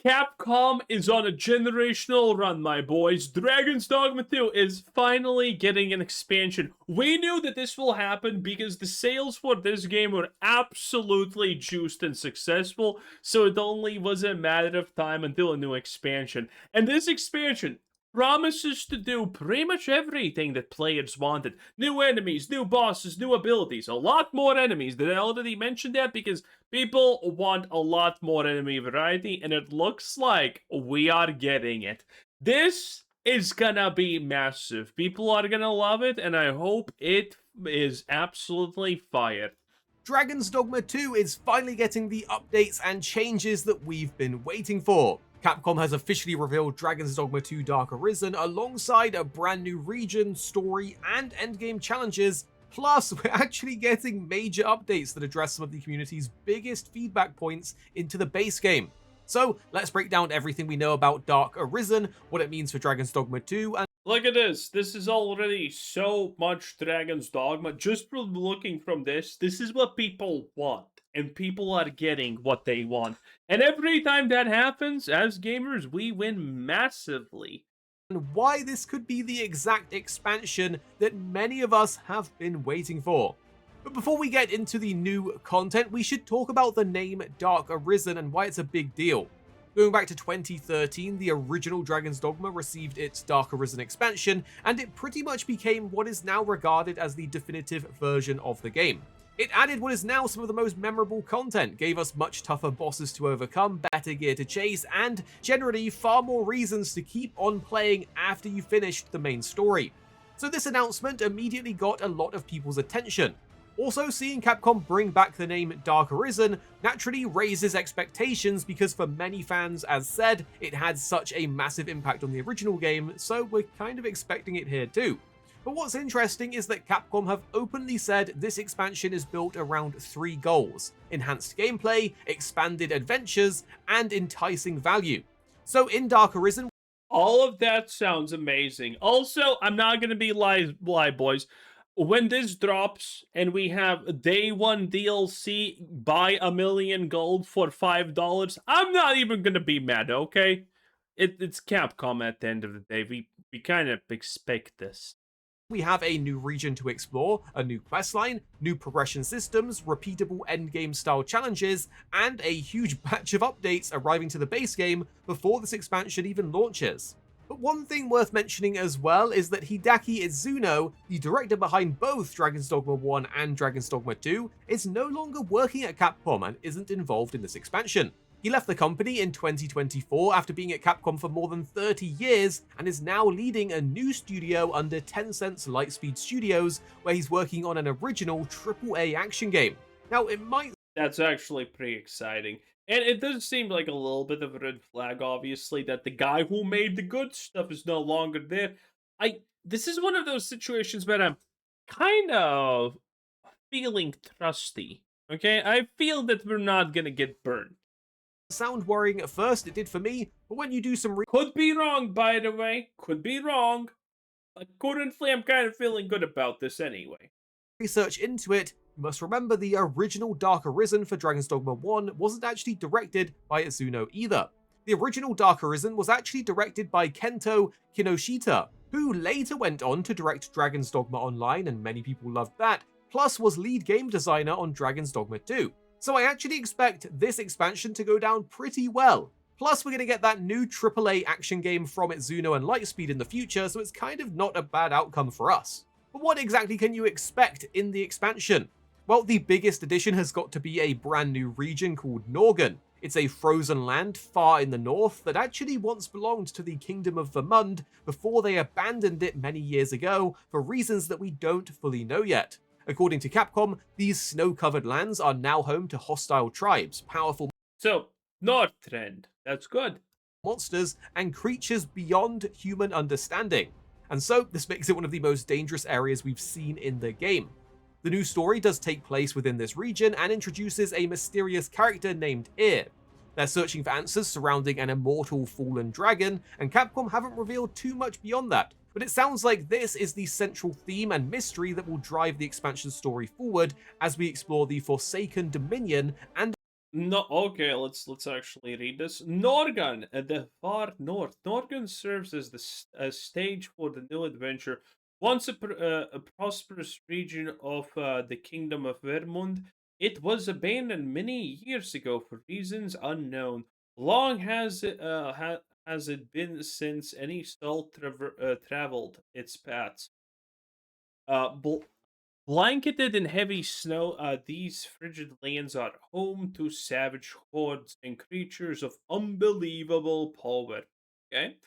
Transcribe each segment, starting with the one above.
Capcom is on a generational run, my boys. Dragon's Dogma 2 is finally getting an expansion. We knew that this will happen because the sales for this game were absolutely juiced and successful, so it only was a matter of time until a new expansion. And this expansion promises to do pretty much everything that players wanted. New enemies, new bosses, new abilities, a lot more enemies. Did I already mention that? Because people want a lot more enemy variety, and it looks like we are getting it. This is gonna be massive. People are gonna love it, and I hope it is absolutely fire. Dragon's Dogma 2 is finally getting the updates and changes that we've been waiting for. Capcom has officially revealed Dragon's Dogma 2 Dark Arisen alongside a brand new region, story, and endgame challenges. Plus, we're actually getting major updates that address some of the community's biggest feedback points into the base game. So, let's break down everything we know about Dark Arisen, what it means for Dragon's Dogma 2, and Look at this. This is already so much Dragon's Dogma. Just from looking from this is what people want. And people are getting what they want. And every time that happens, as gamers, we win massively. why this could be the exact expansion that many of us have been waiting for. But before we get into the new content, we should talk about the name Dark Arisen and why it's a big deal. Going back to 2013, the original Dragon's Dogma received its Dark Arisen expansion, and it pretty much became what is now regarded as the definitive version of the game. It added what is now some of the most memorable content, gave us much tougher bosses to overcome, better gear to chase, and generally far more reasons to keep on playing after you finished the main story. So this announcement immediately got a lot of people's attention. Also, seeing Capcom bring back the name Dark Arisen naturally raises expectations because for many fans, as said, it had such a massive impact on the original game, so we're kind of expecting it here too. But what's interesting is that Capcom have openly said this expansion is built around 3 goals: enhanced gameplay, expanded adventures, and enticing value. So in Dark Arisen, all of that sounds amazing. Also, I'm not going to be lie, boys. When this drops and we have day 1 DLC, buy 1 million gold for $5, I'm not even going to be mad, okay? It's Capcom at the end of the day. We kind of expect this. we have a new region to explore, a new questline, new progression systems, repeatable endgame style challenges, and a huge batch of updates arriving to the base game before this expansion even launches. But one thing worth mentioning as well is that Hideaki Itsuno, the director behind both Dragon's Dogma 1 and Dragon's Dogma 2, is no longer working at Capcom and isn't involved in this expansion. He left the company in 2024 after being at Capcom for more than 30 years and is now leading a new studio under Tencent's Lightspeed Studios, where he's working on an original AAA action game. Now, it might... That's actually pretty exciting. And it does seem like a little bit of a red flag, obviously, that the guy who made the good stuff is no longer there. This is one of those situations where I'm kind of feeling trusty, okay? I feel that we're not gonna get burned. sound worrying at first, it did for me, but when you do some Could be wrong, by the way. Could be wrong. But currently, I'm kind of feeling good about this anyway. research into it, you must remember the original Dark Arisen for Dragon's Dogma 1 wasn't actually directed by Itsuno either. The original Dark Arisen was actually directed by Kento Kinoshita, who later went on to direct Dragon's Dogma Online, and many people loved that, plus was lead game designer on Dragon's Dogma 2. So I actually expect this expansion to go down pretty well. Plus, we're going to get that new AAA action game from Itsuno and Lightspeed in the future, so it's kind of not a bad outcome for us. But what exactly can you expect in the expansion? Well, the biggest addition has got to be a brand new region called Norgan. It's a frozen land far in the north that actually once belonged to the Kingdom of Vermund before they abandoned it many years ago for reasons that we don't fully know yet. According to Capcom, these snow-covered lands are now home to hostile tribes, powerful So, North Trend. That's good. monsters, and creatures beyond human understanding. And so, this makes it one of the most dangerous areas we've seen in the game. The new story does take place within this region and introduces a mysterious character named Ir. They're searching for answers surrounding an immortal fallen dragon, and Capcom haven't revealed too much beyond that. But it sounds like this is the central theme and mystery that will drive the expansion story forward as we explore the Forsaken Dominion and No, okay, let's actually read this. Norgan at the far north. Norgan serves as the stage for the new adventure. Once a prosperous region of the kingdom of Vermund, it was abandoned many years ago for reasons unknown. Long has it been since any soul traveled its paths. Uh, bl- Blanketed in heavy snow, these frigid lands are home to savage hordes and creatures of unbelievable power. Okay,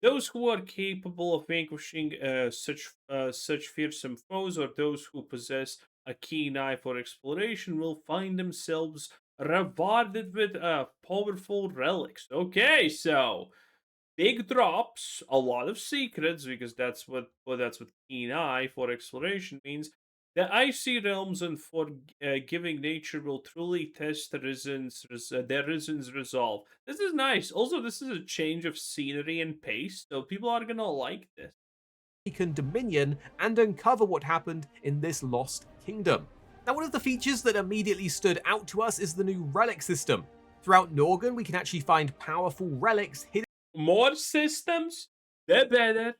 those who are capable of vanquishing such fearsome foes, or those who possess a keen eye for exploration, will find themselves rewarded with powerful relics. Okay, so big drops, a lot of secrets, because that's what keen eye for exploration means. The icy realms and forgiving nature will truly test their Risen's resolve. This is nice. Also, this is a change of scenery and pace, so people are gonna like this. Dominion and uncover what happened in this lost kingdom. Now, one of the features that immediately stood out to us is the new relic system. Throughout Norgan, we can actually find powerful relics hidden More systems, the better.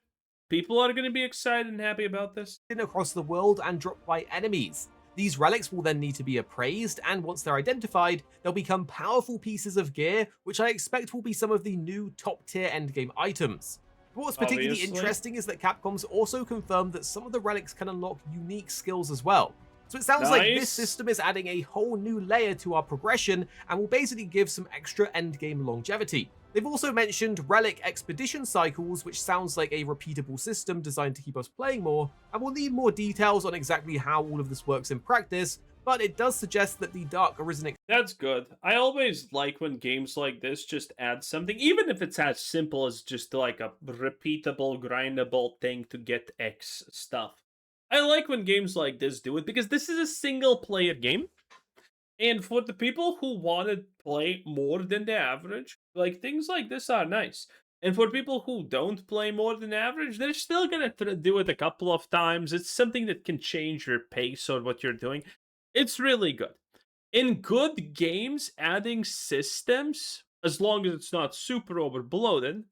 People are gonna be excited and happy about this. across the world and dropped by enemies. These relics will then need to be appraised, and once they're identified, they'll become powerful pieces of gear, which I expect will be some of the new top-tier endgame items. What's particularly Obviously. interesting is that Capcom's also confirmed that some of the relics can unlock unique skills as well. So it sounds like this Nice. system is adding a whole new layer to our progression and will basically give some extra endgame longevity. They've also mentioned relic expedition cycles, which sounds like a repeatable system designed to keep us playing more, and we'll need more details on exactly how all of this works in practice, but it does suggest that the Dark Arisen That's good. I always like when games like this just add something, even if it's as simple as just like a repeatable, grindable thing to get X stuff. I like when games like this do it because this is a single player game. And for the people who want to play more than the average, like things like this are nice. And for people who don't play more than average, they're still gonna do it a couple of times. It's something that can change your pace or what you're doing. It's really good. In good games, adding systems, as long as it's not super overbloated,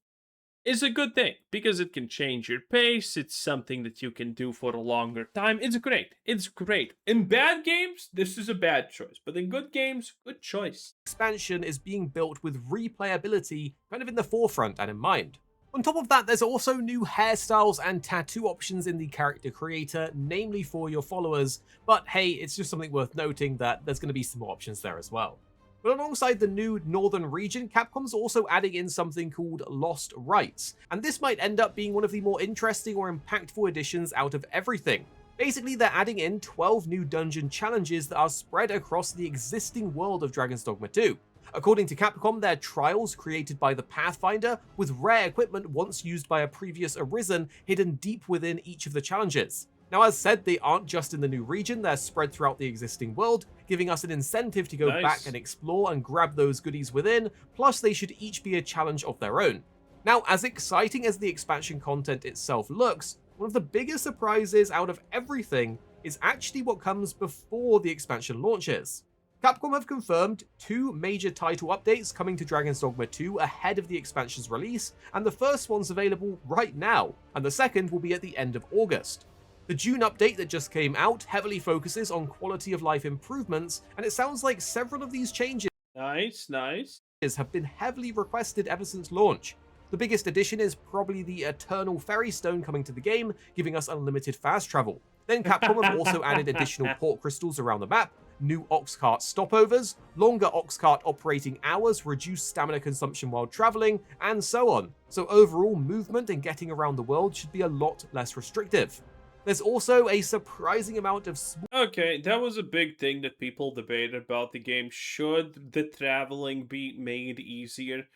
is a good thing because it can change your pace. It's something that you can do for a longer time. It's great. It's great. In bad games, this is a bad choice, but in good games, good choice. expansion is being built with replayability kind of in the forefront and in mind. On top of that, there's also new hairstyles and tattoo options in the character creator, namely for your followers, but hey, it's just something worth noting that there's going to be some more options there as well. But alongside the new northern region, Capcom's also adding in something called Lost Rites, and this might end up being one of the more interesting or impactful additions out of everything. Basically, they're adding in 12 new dungeon challenges that are spread across the existing world of Dragon's Dogma 2. According to Capcom, they're trials created by the Pathfinder, with rare equipment once used by a previous Arisen hidden deep within each of the challenges. Now, as said, they aren't just in the new region, they're spread throughout the existing world, giving us an incentive to go Nice. back and explore and grab those goodies within, plus they should each be a challenge of their own. Now, as exciting as the expansion content itself looks, one of the biggest surprises out of everything is actually what comes before the expansion launches. Capcom have confirmed 2 major title updates coming to Dragon's Dogma 2 ahead of the expansion's release, and the first one's available right now, and the second will be at the end of August. The June update that just came out heavily focuses on quality of life improvements, and it sounds like several of these changes Nice, nice. have been heavily requested ever since launch. The biggest addition is probably the Eternal Ferry Stone coming to the game, giving us unlimited fast travel. Then Capcom have also added additional port crystals around the map, new ox cart stopovers, longer ox cart operating hours, reduced stamina consumption while traveling, and so on. So overall, movement and getting around the world should be a lot less restrictive. There's also a surprising amount of Okay, that was a big thing that people debated about the game. Should the traveling be made easier?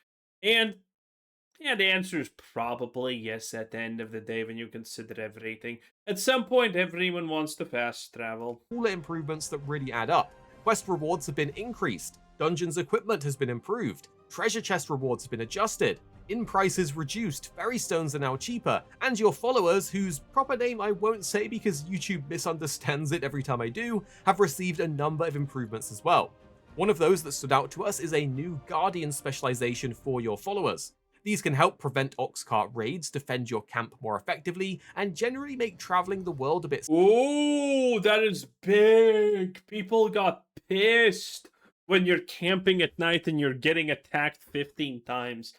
And yeah, the answer is probably yes at the end of the day when you consider everything. At some point, everyone wants to fast travel. smaller improvements that really add up. Quest rewards have been increased, dungeons equipment has been improved, treasure chest rewards have been adjusted, in prices reduced, ferry stones are now cheaper, and your followers, whose proper name I won't say because YouTube misunderstands it every time I do, have received a number of improvements as well. One of those that stood out to us is a new Guardian specialization for your followers. These can help prevent Oxcart raids, defend your camp more effectively, and generally make traveling the world a bit. Ooh, that is big. People got pissed when you're camping at night and you're getting attacked 15 times.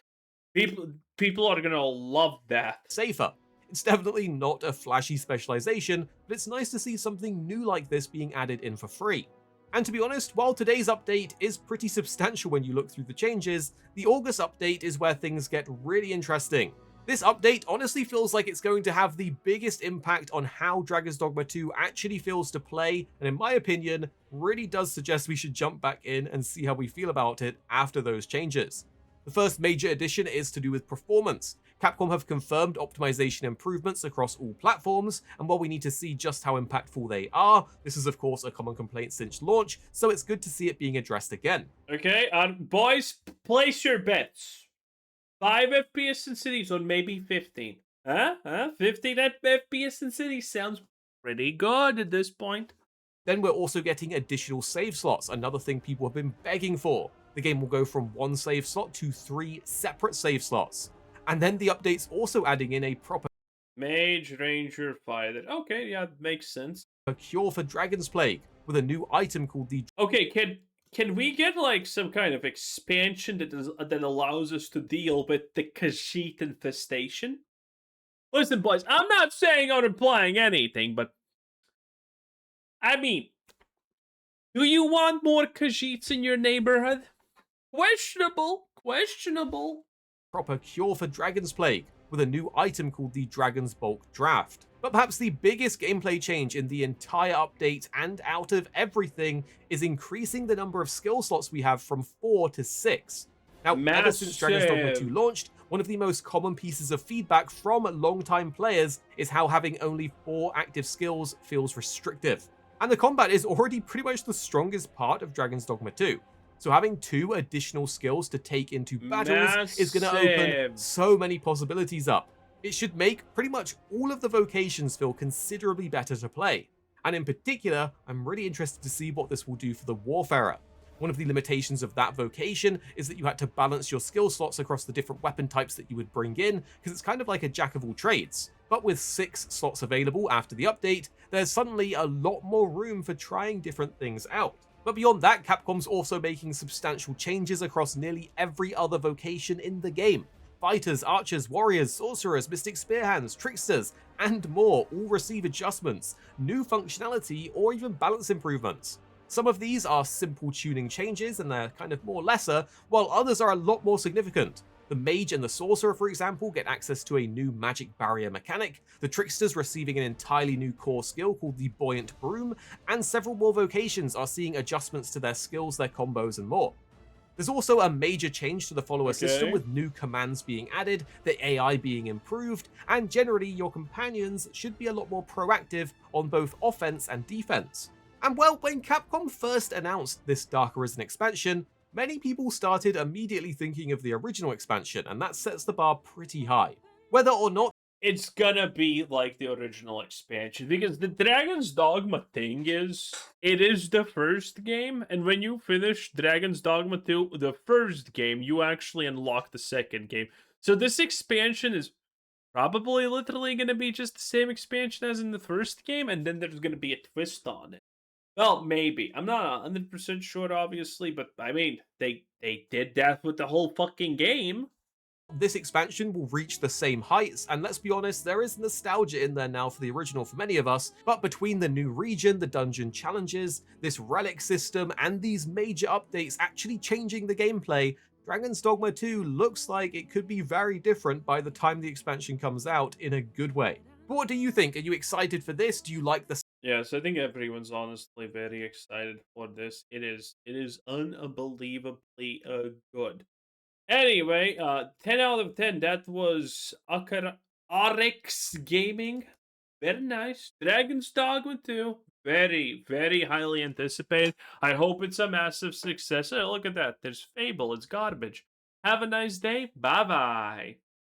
People are gonna love that. Safer. It's definitely not a flashy specialization, but it's nice to see something new like this being added in for free. And to be honest, while today's update is pretty substantial when you look through the changes, the August update is where things get really interesting. This update honestly feels like it's going to have the biggest impact on how Dragon's Dogma 2 actually feels to play, and in my opinion, really does suggest we should jump back in and see how we feel about it after those changes. The first major addition is to do with performance. Capcom have confirmed optimization improvements across all platforms, and while we need to see just how impactful they are, this is of course a common complaint since launch, so it's good to see it being addressed again. Okay, boys, place your bets. 5 FPS in cities or maybe 15. 15 FPS in cities sounds pretty good at this point. Then we're also getting additional save slots, another thing people have been begging for. The game will go from 1 save slot to 3 separate save slots. And then the update's also adding in a proper Mage, Ranger, Fighter. Okay, yeah, makes sense. cure for Dragon's Plague, with a new item called the... Okay, can we get like some kind of expansion that allows us to deal with the Khajiit infestation? Listen, boys, I'm not saying I'm implying anything, but I mean, do you want more Khajiits in your neighborhood? Questionable. proper cure for Dragon's Plague, with a new item called the Dragon's Bulk Draft. But perhaps the biggest gameplay change in the entire update and out of everything is increasing the number of skill slots we have from 4 to 6. Now, ever since Dragon's Dogma 2 launched, one of the most common pieces of feedback from long-time players is how having only 4 active skills feels restrictive. And the combat is already pretty much the strongest part of Dragon's Dogma 2. So having 2 additional skills to take into battles is going to open so many possibilities up. It should make pretty much all of the vocations feel considerably better to play. And in particular, I'm really interested to see what this will do for the Warfarer. One of the limitations of that vocation is that you had to balance your skill slots across the different weapon types that you would bring in, because it's kind of like a jack of all trades. But with 6 slots available after the update, there's suddenly a lot more room for trying different things out. But beyond that, Capcom's also making substantial changes across nearly every other vocation in the game. Fighters, archers, warriors, sorcerers, mystic spearhands, tricksters, and more all receive adjustments, new functionality, or even balance improvements. Some of these are simple tuning changes and they're kind of more lesser, while others are a lot more significant. The mage and the sorcerer, for example, get access to a new magic barrier mechanic, the tricksters receiving an entirely new core skill called the buoyant broom, and several more vocations are seeing adjustments to their skills, their combos, and more. There's also a major change to the follower system, with new commands being added, the AI being improved, and generally your companions should be a lot more proactive on both offense and defense. And well, when Capcom first announced this Dark Arisen expansion, many people started immediately thinking of the original expansion, and that sets the bar pretty high. Whether or not it's gonna be like the original expansion, because the Dragon's Dogma thing is, it is the first game, and when you finish Dragon's Dogma 2, the first game, you actually unlock the second game. So this expansion is probably literally gonna be just the same expansion as in the first game, and then there's gonna be a twist on it. Well, maybe. I'm not 100% sure, obviously, but I mean, they did that with the whole fucking game. this expansion will reach the same heights, and let's be honest, there is nostalgia in there now for the original for many of us, but between the new region, the dungeon challenges, this relic system, and these major updates actually changing the gameplay, Dragon's Dogma 2 looks like it could be very different by the time the expansion comes out in a good way. But what do you think? Are you excited for this? Do you like the... Yes, I think everyone's honestly very excited for this. It is unbelievably good. Anyway, 10 out of 10. That was RX Gaming. Very nice. Dragon's Dogma 2. Very, very highly anticipated. I hope it's a massive success. Hey, look at that. There's Fable. It's garbage. Have a nice day. Bye-bye.